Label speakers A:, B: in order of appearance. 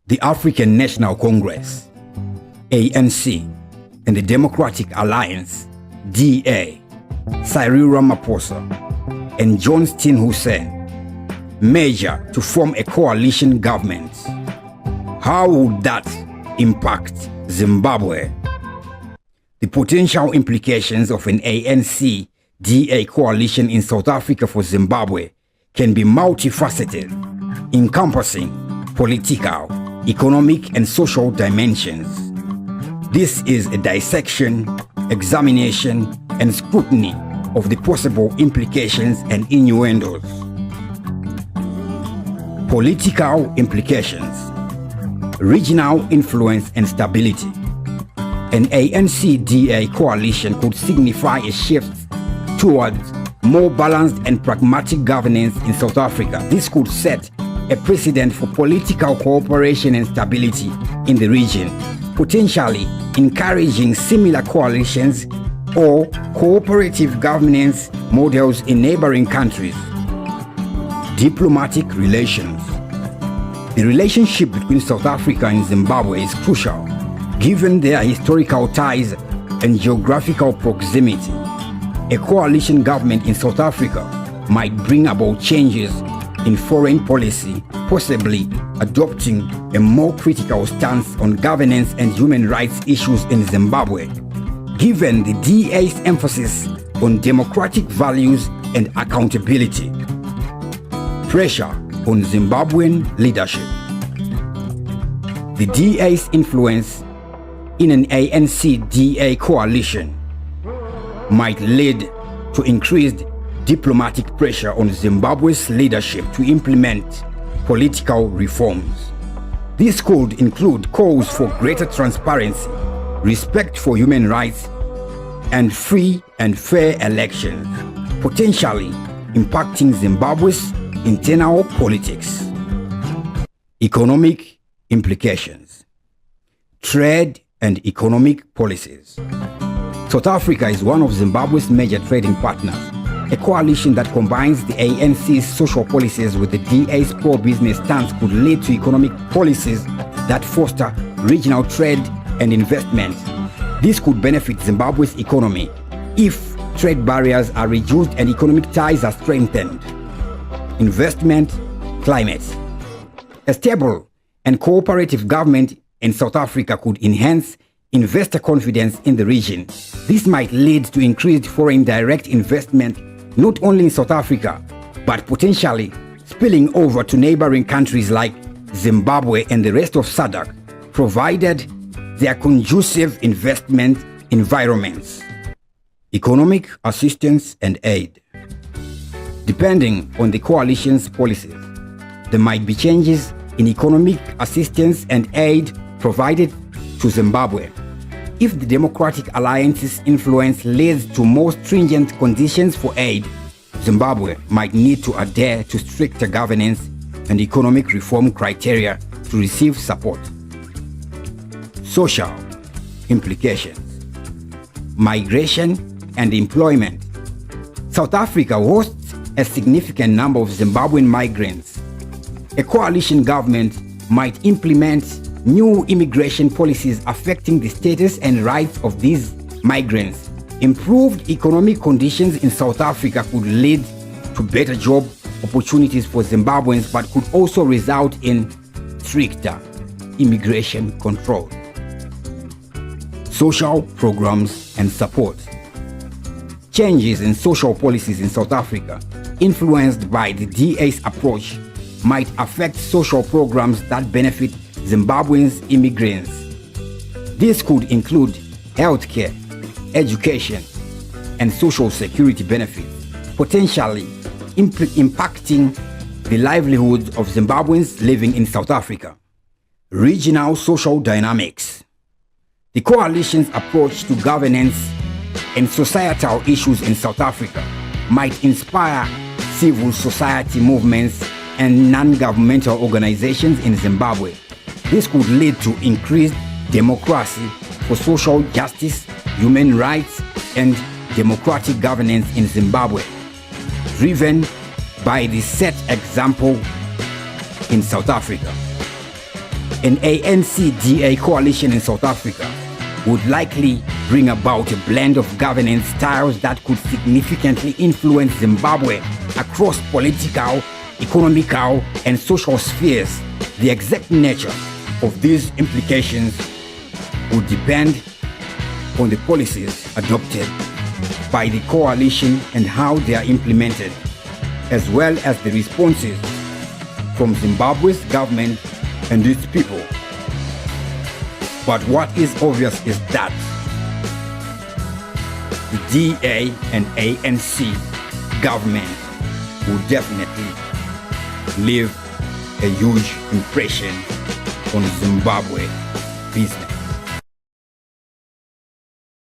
A: The African National Congress, ANC, and the Democratic Alliance, DA, Cyril Ramaphosa, and Johnston Hussein merger to form a coalition government. How would that impact Zimbabwe? The potential implications of an ANC-DA coalition in South Africa for Zimbabwe can be multifaceted, encompassing political, economic, and social dimensions. This is a dissection, examination, and scrutiny of the possible implications and innuendos. Political implications, regional influence and stability. An ANC-DA coalition could signify a shift towards more balanced and pragmatic governance in South Africa. This could set a precedent for political cooperation and stability in the region, potentially encouraging similar coalitions or cooperative governance models in neighboring countries. Diplomatic relations. The relationship between South Africa and Zimbabwe is crucial, given their historical ties and geographical proximity. A coalition government in South Africa might bring about changes in foreign policy, possibly adopting a more critical stance on governance and human rights issues in Zimbabwe, given the DA's emphasis on democratic values and accountability. Pressure on Zimbabwean leadership. The DA's influence in an ANC-DA coalition might lead to increased diplomatic pressure on Zimbabwe's leadership to implement political reforms. This could include calls for greater transparency, respect for human rights, and free and fair elections, potentially impacting Zimbabwe's internal politics. Economic implications. Trade and economic policies. South Africa is one of Zimbabwe's major trading partners. A coalition that combines the ANC's social policies with the DA's pro-business stance could lead to economic policies that foster regional trade and investment. This could benefit Zimbabwe's economy if trade barriers are reduced and economic ties are strengthened. Investment climate. A stable and cooperative government in South Africa could enhance investor confidence in the region. This might lead to increased foreign direct investment not only in South Africa, but potentially spilling over to neighboring countries like Zimbabwe and the rest of SADC, provided they are conducive investment environments. Economic assistance and aid. Depending on the coalition's policies, there might be changes in economic assistance and aid provided to Zimbabwe. If the Democratic Alliance's influence leads to more stringent conditions for aid, Zimbabwe might need to adhere to stricter governance and economic reform criteria to receive support. Social implications. Migration and employment. South Africa hosts a significant number of Zimbabwean migrants. A coalition government might implement new immigration policies affecting the status and rights of these migrants. Improved economic conditions in South Africa could lead to better job opportunities for Zimbabweans, but could also result in stricter immigration control. Social programs and support. Changes in social policies in South Africa, influenced by the DA's approach, might affect social programs that benefit Zimbabweans immigrants. This could include healthcare, education, and social security benefits, potentially impacting the livelihoods of Zimbabweans living in South Africa. Regional social dynamics. The coalition's approach to governance and societal issues in South Africa might inspire civil society movements and non-governmental organizations in Zimbabwe. This could lead to increased democracy for social justice, human rights, and democratic governance in Zimbabwe, driven by the set example in South Africa. an ANC-DA coalition in South Africa would likely bring about a blend of governance styles that could significantly influence Zimbabwe across political, economical, and social spheres. The exact nature of these implications would depend on the policies adopted by the coalition and how they are implemented, as well as the responses from Zimbabwe's government and its people. But what is obvious is that the DA and ANC government will definitely leave a huge impression on Zimbabwe business.